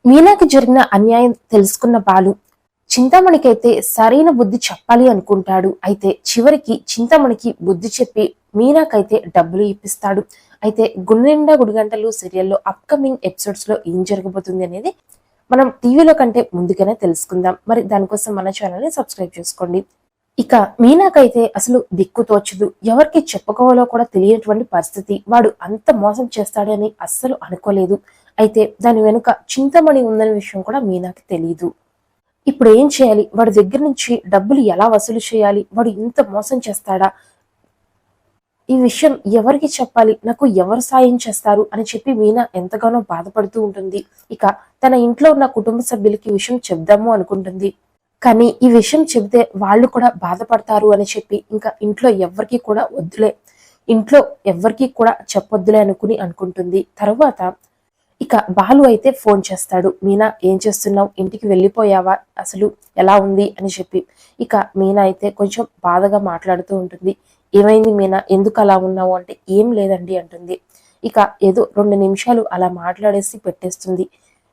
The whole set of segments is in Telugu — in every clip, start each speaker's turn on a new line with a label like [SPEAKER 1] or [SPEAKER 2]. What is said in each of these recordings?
[SPEAKER 1] మీనాకి జరిగిన అన్యాయం తెలుసుకున్న బాలు చింతామణికైతే సరైన బుద్ధి చెప్పాలి అనుకుంటాడు. అయితే చివరికి చింతామణికి బుద్ధి చెప్పి మీనాకైతే డబ్బులు ఇప్పిస్తాడు. అయితే గుండెండా గుడిగంటలు సీరియల్లో అప్కమింగ్ ఎపిసోడ్స్ లో ఏం జరగబోతుంది అనేది మనం టీవీలో కంటే ముందుగానే తెలుసుకుందాం. మరి దానికోసం మన ఛానల్ ని సబ్స్క్రైబ్ చేసుకోండి. ఇక మీనాకైతే అసలు దిక్కు తోచదు, ఎవరికి చెప్పుకోవాలో కూడా తెలియనటువంటి పరిస్థితి. వాడు అంత మోసం చేస్తాడని అస్సలు అనుకోలేదు. అయితే దాని వెనుక చింతమణి ఉందనే విషయం కూడా మీనాకి తెలియదు. ఇప్పుడు ఏం చేయాలి, వాడి దగ్గర నుంచి డబ్బులు ఎలా వసూలు చేయాలి, వాడు ఇంత మోసం చేస్తాడా, ఈ విషయం ఎవరికి చెప్పాలి, నాకు ఎవరు సాయం చేస్తారు అని చెప్పి మీనా ఎంతగానో బాధపడుతూ ఉంటుంది. ఇక తన ఇంట్లో ఉన్న కుటుంబ సభ్యులకి ఈ విషయం చెప్దాము అనుకుంటుంది. కానీ ఈ విషయం చెబితే వాళ్ళు కూడా బాధపడతారు అని చెప్పి ఇంకా ఇంట్లో ఎవరికి కూడా వద్దులే, ఇంట్లో ఎవరికి కూడా చెప్పొద్దులే అనుకుంటుంది. తర్వాత ఇక బాలు అయితే ఫోన్ చేస్తాడు. మీనా ఏం చేస్తున్నావు, ఇంటికి వెళ్ళిపోయావా, అసలు ఎలా ఉంది అని చెప్పి. ఇక మీనా అయితే కొంచెం బాధగా మాట్లాడుతూ ఉంటుంది. ఏమైంది మీనా, ఎందుకు అలా ఉన్నావు అంటే ఏం లేదండి అంటుంది. ఇక ఏదో 2 నిమిషాలు అలా మాట్లాడేసి పెట్టేస్తుంది.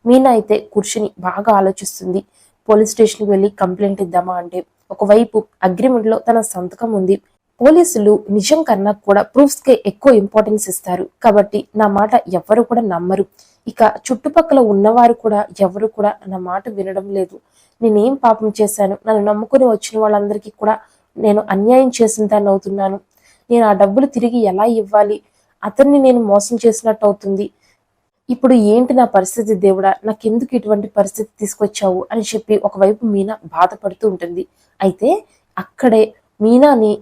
[SPEAKER 1] మీనా అయితే కూర్చుని బాగా ఆలోచిస్తుంది. పోలీస్ స్టేషన్కి వెళ్ళి కంప్లైంట్ ఇద్దామా అంటే ఒకవైపు అగ్రిమెంట్ లో తన సంతకం ఉంది. పోలీసులు నిజం కన్నా కూడా ప్రూఫ్స్ కే ఎక్కువ ఇంపార్టెన్స్ ఇస్తారు. కాబట్టి నా మాట ఎవరు కూడా నమ్మరు. ఇక చుట్టుపక్కల ఉన్నవారు కూడా ఎవరు కూడా నా మాట వినడం లేదు. నేనేం పాపం చేశాను, నన్ను నమ్ముకుని వచ్చిన వాళ్ళందరికీ కూడా నేను అన్యాయం చేసిన దాన్ని అవుతున్నాను. నేను ఆ డబ్బులు తిరిగి ఎలా ఇవ్వాలి, అతన్ని నేను మోసం చేసినట్టు అవుతుంది. ఇప్పుడు ఏంటి నా పరిస్థితి, దేవుడా నాకెందుకు ఇటువంటి పరిస్థితి తీసుకొచ్చావు అని చెప్పి ఒకవైపు మీనా బాధపడుతూ ఉంటుంది. అయితే అక్కడే మీనాని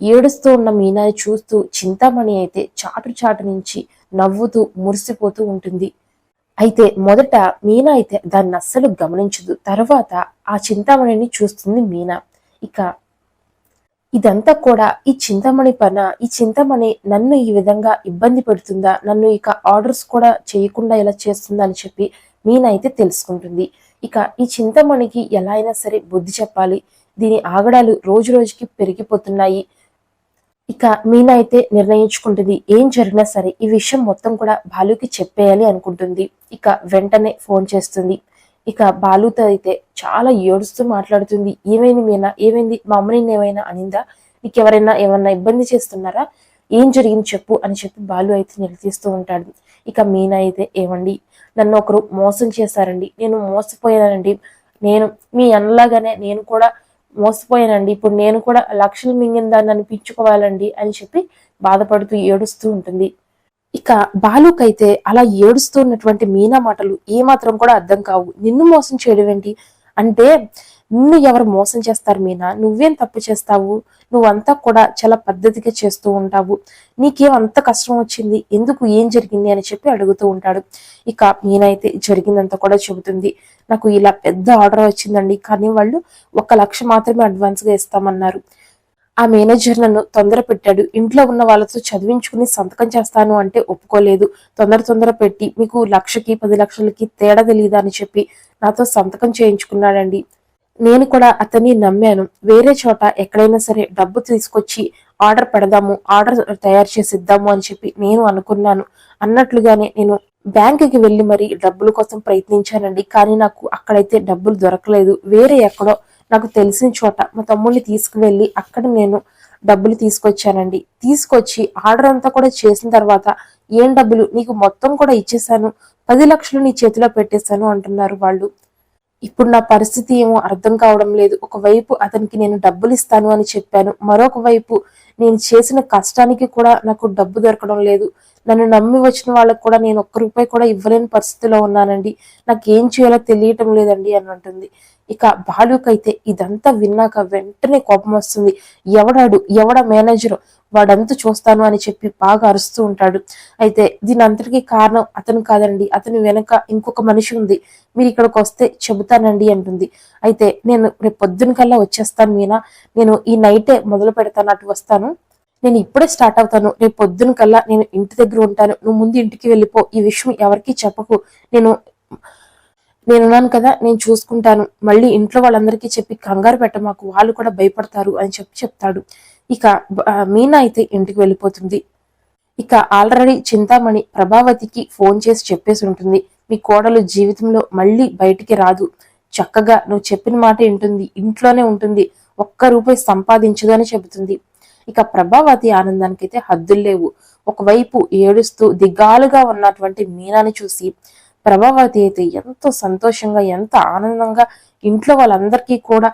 [SPEAKER 1] ఏడుస్తూ ఉన్న మీనాని చూస్తూ చింతామణి అయితే చాటు నుంచి నవ్వుతూ మురిసిపోతూ ఉంటుంది. అయితే మొదట మీనా అయితే దాన్ని అస్సలు గమనించదు. తర్వాత ఆ చింతామణిని చూస్తుంది మీనా. ఇక ఇదంతా కూడా ఈ చింతామణి పైన, ఈ చింతామణి నన్ను ఈ విధంగా ఇబ్బంది పెడుతుందా, నన్ను ఇక ఆర్డర్స్ కూడా చేయకుండా ఇలా చేస్తుందా అని చెప్పి మీనా అయితే తెలుసుకుంటుంది. ఇక ఈ చింతామణికి ఎలా అయినా సరే బుద్ధి చెప్పాలి, దీని ఆగడాలు రోజు రోజుకి పెరిగిపోతున్నాయి. ఇక మీనా అయితే నిర్ణయించుకుంటుంది, ఏం జరిగినా సరే ఈ విషయం మొత్తం కూడా బాలుకి చెప్పేయాలి అనుకుంటుంది. ఇక వెంటనే ఫోన్ చేస్తుంది. ఇక బాలుతో అయితే చాలా ఏడుస్తూ మాట్లాడుతుంది. ఏమైంది మీనా, ఏమైంది, మా అమ్మని ఏమైనా అనిందా, నీకెవరైనా ఏమన్నా ఇబ్బంది చేస్తున్నారా, ఏం జరిగింది చెప్పు అని చెప్పి బాలు అయితే నిలదీస్తూ ఉంటాడు. ఇక మీనా అయితే, ఏమండి నన్ను ఒకరు మోసం చేశారండి, నేను మోసపోయానండి, నేను మీ అన్నలాగానే నేను కూడా మోసపోయానండి, ఇప్పుడు నేను కూడా లక్షలు మింగిన దాన్ని అనిపించుకోవాలండి అని చెప్పి బాధపడుతూ ఏడుస్తూ ఉంటుంది. ఇక బాలుకైతే అలా ఏడుస్తున్నటువంటి మీనా మాటలు ఏమాత్రం కూడా అర్థం కావు. నిన్ను మోసం చేయడం ఏంటి అంటే, నిన్ను ఎవరు మోసం చేస్తారు మీనా, నువ్వేం తప్పు చేస్తావు, నువ్వంతా కూడా చాలా పద్ధతిగా చేస్తూ ఉంటావు, నీకేం అంత కష్టం వచ్చింది, ఎందుకు, ఏం జరిగింది అని చెప్పి అడుగుతూ ఉంటాడు. ఇక మీనా అయితే జరిగిందంతా కూడా చెబుతుంది. నాకు ఇలా పెద్ద ఆర్డర్ వచ్చిందండి, కానీ వాళ్ళు 1 లక్ష మాత్రమే అడ్వాన్స్ గా ఇస్తామన్నారు. ఆ మేనేజర్ నన్ను తొందర పెట్టాడు, ఇంట్లో ఉన్న వాళ్ళతో చదివించుకుని సంతకం చేస్తాను అంటే ఒప్పుకోలేదు. తొందర పెట్టి మీకు 1,00,000కి 10 లక్షలకి తేడా తెలియదా అని చెప్పి నాతో సంతకం చేయించుకున్నాడండి. నేను కూడా అతన్ని నమ్మాను. వేరే చోట ఎక్కడైనా సరే డబ్బు తీసుకొచ్చి ఆర్డర్ పెడదాము, ఆర్డర్ తయారు చేసి ఇద్దాము అని చెప్పి నేను అనుకున్నాను. అన్నట్లుగానే నేను బ్యాంకుకి వెళ్ళి మరి డబ్బుల కోసం ప్రయత్నించానండి. కానీ నాకు అక్కడైతే డబ్బులు దొరకలేదు. వేరే ఎక్కడో నాకు తెలిసిన చోట మా తమ్ముడిని తీసుకువెళ్ళి అక్కడ నేను డబ్బులు తీసుకొచ్చానండి. తీసుకొచ్చి ఆర్డర్ అంతా కూడా చేసిన తర్వాత ఏం డబ్బులు నీకు మొత్తం కూడా ఇచ్చేసాను, 10 లక్షలు నీ చేతిలో పెట్టేశాను అంటున్నారు వాళ్ళు. ఇప్పుడు నా పరిస్థితి ఏమో అర్థం కావడం లేదు. ఒకవైపు అతనికి నేను డబ్బులు ఇస్తాను అని చెప్పాను, మరొక వైపు నేను చేసిన కష్టానికి కూడా నాకు డబ్బు దొరకడం లేదు. నన్ను నమ్మి వచ్చిన వాళ్ళకు కూడా నేను 1 రూపాయి కూడా ఇవ్వలేని పరిస్థితిలో ఉన్నానండి, నాకు ఏం చేయాలో తెలియటం లేదండి అని అంటుంది. ఇక బాలుకైతే ఇదంతా విన్నాక వెంటనే కోపం వస్తుంది. ఎవడ మేనేజరు, వాడంతా చూస్తాను అని చెప్పి బాగా అరుస్తూ ఉంటాడు. అయితే దీని అంతటికీ కారణం అతను కాదండి, అతని వెనక ఇంకొక మనిషి ఉంది, మీరు ఇక్కడికి వస్తే చెబుతానండి అంటుంది. అయితే నేను రేపు పొద్దున కల్లా వచ్చేస్తాను మీనా, నేను ఈ నైటే మొదలు పెడతాను, అటు వస్తాను, నేను ఇప్పుడే స్టార్ట్ అవుతాను, రేపు పొద్దున కల్లా నేను ఇంటి దగ్గర ఉంటాను, నువ్వు ముందు ఇంటికి వెళ్ళిపో, ఈ విషయం ఎవరికి చెప్పకు, నేనున్నాను కదా, నేను చూసుకుంటాను, మళ్ళీ ఇంట్లో వాళ్ళందరికీ చెప్పి కంగారు పెట్ట మాకు, వాళ్ళు కూడా భయపడతారు అని చెప్తాడు. ఇక మీనా అయితే ఇంటికి వెళ్ళిపోతుంది. ఇక ఆల్రెడీ చింతామణి ప్రభావతికి ఫోన్ చేసి చెప్పేసి ఉంటుంది, మీ కోడలు జీవితంలో మళ్ళీ బయటికి రాదు, చక్కగా నువ్వు చెప్పిన మాట వింటుంది, ఇంట్లోనే ఉంటుంది, ఒక్క రూపాయి సంపాదించదు అని చెబుతుంది. ఇక ప్రభావతి ఆనందానికైతే హద్దులు లేవు. ఒకవైపు ఏడుస్తూ దిగాలుగా ఉన్నటువంటి మీనాని చూసి ప్రభావతి అయితే ఎంతో సంతోషంగా, ఎంత ఆనందంగా, ఇంట్లో వాళ్ళందరికీ కూడా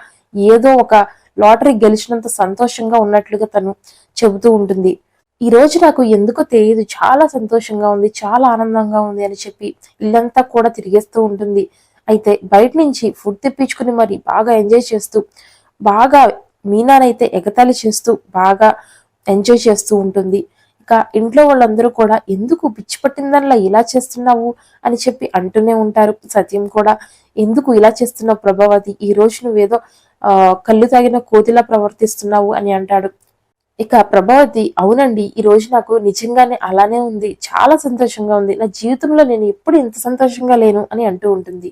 [SPEAKER 1] ఏదో ఒక లాటరీ గెలిచినంత సంతోషంగా ఉన్నట్లుగా తను చెబుతూ ఉంటుంది. ఈ రోజు నాకు ఎందుకో తెలియదు, చాలా సంతోషంగా ఉంది, చాలా ఆనందంగా ఉంది అని చెప్పి ఇల్లంతా కూడా తిరిగేస్తూ ఉంటుంది. అయితే బయట నుంచి ఫుడ్ తెప్పించుకుని మరి బాగా ఎంజాయ్ చేస్తూ, బాగా మీనానైతే ఎగతాళి చేస్తూ బాగా ఎంజాయ్ చేస్తూ ఉంటుంది. ఇక ఇంట్లో వాళ్ళందరూ కూడా ఎందుకు పిచ్చి పట్టిందల్లా ఇలా చేస్తున్నావు అని చెప్పి అంటూనే ఉంటారు. సత్యం కూడా ఎందుకు ఇలా చేస్తున్నావు ప్రభావతి, ఈ రోజు నువ్వేదో కళ్ళు తాగిన కోతిలా ప్రవర్తిస్తున్నావు అని అంటాడు. ఇక ప్రభావతి అవునండి, ఈ రోజు నాకు నిజంగానే అలానే ఉంది, చాలా సంతోషంగా ఉంది, నా జీవితంలో నేను ఎప్పుడు ఇంత సంతోషంగా లేను అని అంటూ ఉంటుంది.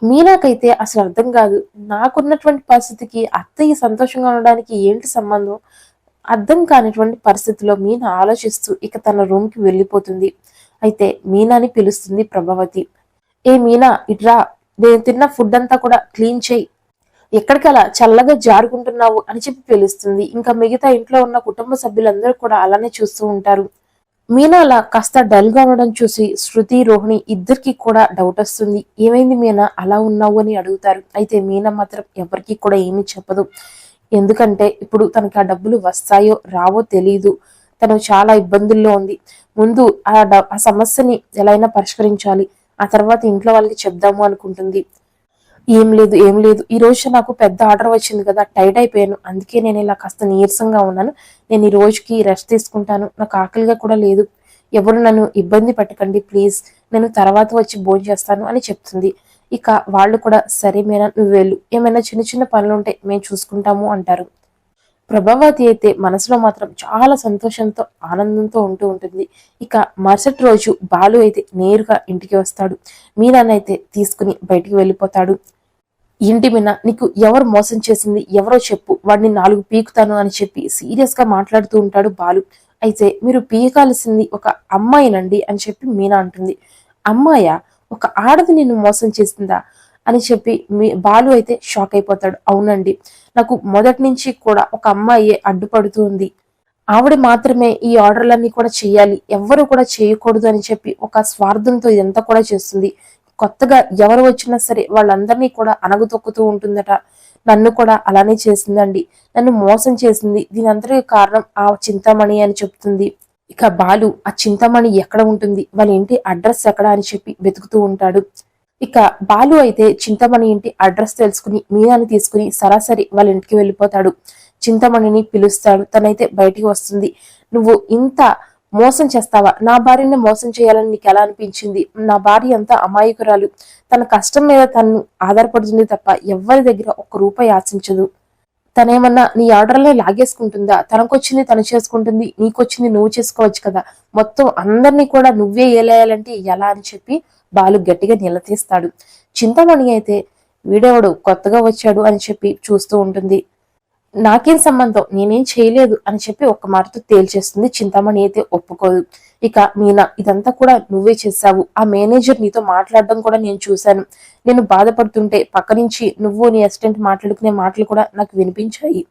[SPEAKER 1] మీనాకైతే అసలు అర్థం కాదు, నాకున్నటువంటి పరిస్థితికి అత్తయ్య సంతోషంగా ఉండడానికి ఏంటి సంబంధం, అర్థం కానిటువంటి పరిస్థితిలో మీనా ఆలోచిస్తూ ఇక తన రూమ్ కి వెళ్ళిపోతుంది. అయితే మీనాని పిలుస్తుంది ప్రభావతి. ఏ మీనా ఇట్రా, నేను తిన్న ఫుడ్ అంతా కూడా క్లీన్ చేయి, ఎక్కడికి అలా చల్లగా జారుకుంటున్నావు అని చెప్పి పిలుస్తుంది. ఇంకా మిగతా ఇంట్లో ఉన్న కుటుంబ సభ్యులందరూ కూడా అలానే చూస్తూ ఉంటారు. మీనా అలా కాస్త డల్ గా ఉండడం చూసి శృతి, రోహిణి ఇద్దరికి కూడా డౌట్ వస్తుంది. ఏమైంది మీనా అలా ఉన్నావు అని అడుగుతారు. అయితే మీనా మాత్రం ఎవరికి కూడా ఏమీ చెప్పదు. ఎందుకంటే ఇప్పుడు తనకి ఆ డబ్బులు వస్తాయో రావో తెలియదు, తను చాలా ఇబ్బందుల్లో ఉంది. ముందు ఆ సమస్యని ఎలా అయినా పరిష్కరించాలి, ఆ తర్వాత ఇంట్లో వాళ్ళకి చెప్దాము అనుకుంటుంది. ఏం లేదు, ఈ రోజు నాకు పెద్ద ఆర్డర్ వచ్చింది కదా, టైట్ అయిపోయాను, అందుకే నేను ఇలా కాస్త నీరసంగా ఉన్నాను, నేను ఈ రోజుకి రెస్ట్ తీసుకుంటాను, నాకు ఆకలిగా కూడా లేదు, ఎవరు నన్ను ఇబ్బంది పెట్టకండి ప్లీజ్, నేను తర్వాత వచ్చి భోజనం చేస్తాను అని చెప్తుంది. ఇక వాళ్ళు కూడా సరే మీనా నువ్వు వెళ్ళు, ఏమైనా చిన్న చిన్న పనులు ఉంటే మేము చూసుకుంటాము అంటారు. ప్రభావతి అయితే మనసులో మాత్రం చాలా సంతోషంతో, ఆనందంతో ఉంటూ ఉంటుంది. ఇక మరుసటి రోజు బాలు అయితే నేరుగా ఇంటికి వస్తాడు. మీనానైతే తీసుకుని బయటికి వెళ్ళిపోతాడు. ఏంటి మీనా, నీకు ఎవరు మోసం చేసింది, ఎవరో చెప్పు, వాడిని 4 పీకుతాను అని చెప్పి సీరియస్ గా మాట్లాడుతూ ఉంటాడు బాలు. అయితే మీరు పీకాల్సింది ఒక అమ్మాయినండి అని చెప్పి మీనా అంటుంది. అమ్మాయా, ఒక ఆడది నిన్ను మోసం చేసిందా అని చెప్పి బాలు అయితే షాక్ అయిపోతాడు. అవునండి, నాకు మొదటి నుంచి కూడా ఒక అమ్మాయి అడ్డుపడుతూ ఉంది, ఆవిడ మాత్రమే ఈ ఆర్డర్లన్నీ కూడా చెయ్యాలి, ఎవ్వరు కూడా చేయకూడదు అని చెప్పి ఒక స్వార్థంతో ఇదంతా కూడా చేస్తుంది. కొత్తగా ఎవరు వచ్చినా సరే వాళ్ళందరినీ కూడా అణగదొక్కుతూ ఉంటుందట. నన్ను కూడా అలానే చేసిందండి, నన్ను మోసం చేసింది, దీని అందరికీ కారణం ఆ చింతామణి అని చెప్తుంది. ఇక బాలు ఆ చింతామణి ఎక్కడ ఉంటుంది, వాళ్ళ ఇంటి అడ్రస్ ఎక్కడ అని చెప్పి వెతుకుతూ ఉంటాడు. ఇక బాలు అయితే చింతామణి ఇంటి అడ్రస్ తెలుసుకుని మీనాని తీసుకుని సరాసరి వాళ్ళ ఇంటికి వెళ్ళిపోతాడు. చింతామణిని పిలుస్తాడు. తనైతే బయటికి వస్తుంది. నువ్వు ఇంత మోసం చేస్తావా, నా భార్యని మోసం చేయాలని నీకు ఎలా అనిపించింది, నా భార్య అంతా అమాయకురాలు, తన కష్టం మీద తను ఆధారపడుతుంది తప్ప ఎవరి దగ్గర 1 రూపాయి ఆశించదు, తనేమన్నా నీ ఆర్డర్లే లాగేసుకుంటుందా, తనకొచ్చింది తను చేసుకుంటుంది, నీకొచ్చింది నువ్వు చేసుకోవచ్చు కదా, మొత్తం అందరినీ కూడా నువ్వే ఏలేయాలంటే ఎలా అని చెప్పి బాలు గట్టిగా నిలదీస్తాడు. చింతామణి అయితే వీడెవడు కొత్తగా వచ్చాడు అని చెప్పి చూస్తూ ఉంటుంది. నాకేం సంబంధం, నేనేం చేయలేదు అని చెప్పి ఒక్క మాటతో తేల్చేస్తుంది. చింతామణి అయితే ఒప్పుకోదు. ఇక మీనా, ఇదంతా కూడా నువ్వే చేశావు, ఆ మేనేజర్ నీతో మాట్లాడడం కూడా నేను చూశాను, నేను బాధపడుతుంటే పక్క నుంచి నువ్వు నీ అసిస్టెంట్ మాట్లాడుకునే మాటలు కూడా నాకు వినిపించాయి,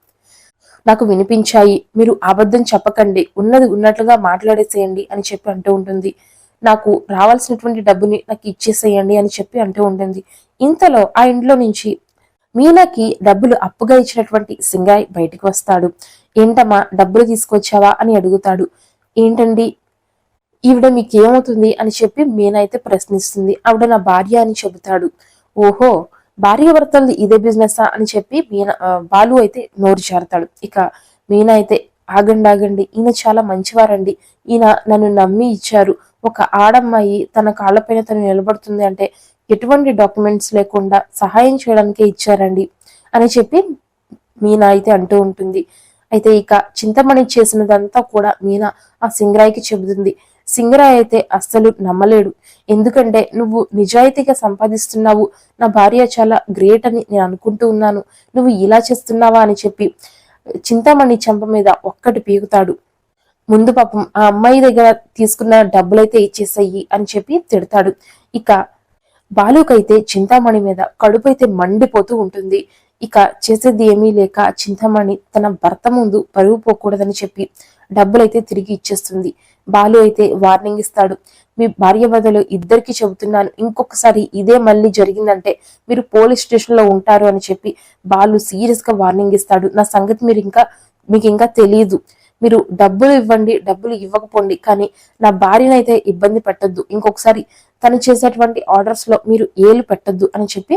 [SPEAKER 1] మీరు అబద్ధం చెప్పకండి, ఉన్నది ఉన్నట్లుగా మాట్లాడేసేయండి అని చెప్పి అంటూ ఉంటుంది. నాకు రావాల్సినటువంటి డబ్బుని నాకు ఇచ్చేసేయండి అని చెప్పి అంటూ ఉంటుంది. ఇంతలో ఆ ఇంట్లో నుంచి మీనాకి డబ్బులు అప్పుగా ఇచ్చినటువంటి సింగాయ్ బయటికి వస్తాడు. ఏంటమ్మా డబ్బులు తీసుకొచ్చావా అని అడుగుతాడు. ఏంటండి ఈవిడ మీకేమవుతుంది అని చెప్పి మీనా అయితే ప్రశ్నిస్తుంది. ఆవిడ నా భార్య అని చెబుతాడు. ఓహో, భార్య భర్తలది ఇదే బిజినెస్ అని చెప్పి బాలు అయితే నోరు జారుతాడు. ఇక మీనా అయితే ఆగండి, ఈయన చాలా మంచివారండి, ఈయన నన్ను నమ్మి ఇచ్చారు, ఒక ఆడమ్మాయి తన కాళ్లపైన తను నిలబడుతుంది అంటే ఎటువంటి డాక్యుమెంట్స్ లేకుండా సహాయం చేయడానికే ఇచ్చారండి అని చెప్పి మీనా అయితే అంటూ ఉంటుంది. అయితే ఇక చింతమణి చేసినదంతా కూడా మీనా ఆ సింగరాయికి చెబుతుంది. సింగరాయ్ అయితే అస్సలు నమ్మలేడు. ఎందుకంటే నువ్వు నిజాయితీగా సంపాదిస్తున్నావు, నా భార్య చాలా గ్రేట్ అని నేను అనుకుంటూ ఉన్నాను, నువ్వు ఇలా చేస్తున్నావా అని చెప్పి చింతామణి చెంప మీద ఒక్కటి పీకుతాడు. ముందు పాపం ఆ అమ్మాయి దగ్గర తీసుకున్న డబ్బులైతే ఇచ్చేసాయి అని చెప్పి తిడతాడు. ఇక బాలుకైతే చింతామణి మీద కడుపు అయితే మండిపోతూ ఉంటుంది. ఇక చేసేది ఏమీ లేక చింతామణి తన భర్త ముందు పరువు పోకూడదని చెప్పి డబ్బులైతే తిరిగి ఇచ్చేస్తుంది. బాలు అయితే వార్నింగ్ ఇస్తాడు, మీ భార్య బదులు ఇద్దరికి చెబుతున్నాను, ఇంకొకసారి ఇదే మళ్ళీ జరిగిందంటే మీరు పోలీస్ స్టేషన్ లో ఉంటారు అని చెప్పి బాలు సీరియస్ గా వార్నింగ్ ఇస్తాడు. నా సంగతి మీకు ఇంకా తెలియదు, మీరు డబ్బులు ఇవ్వండి, డబ్బులు ఇవ్వకపోండి, కానీ నా భార్యనైతే ఇబ్బంది పెట్టొద్దు, ఇంకొకసారి తను చేసేటువంటి ఆర్డర్స్ లో మీరు ఏలు పెట్టొద్దు అని చెప్పి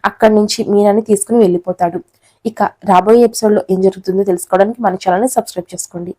[SPEAKER 1] అక్కడి నుంచి మీనాని తీసుకుని వెళ్ళిపోతాడు. ఇక రాబోయే ఎపిసోడ్ లో ఏం జరుగుతుందో తెలుసుకోవడానికి మన ఛానల్ ని సబ్స్క్రైబ్ చేసుకోండి.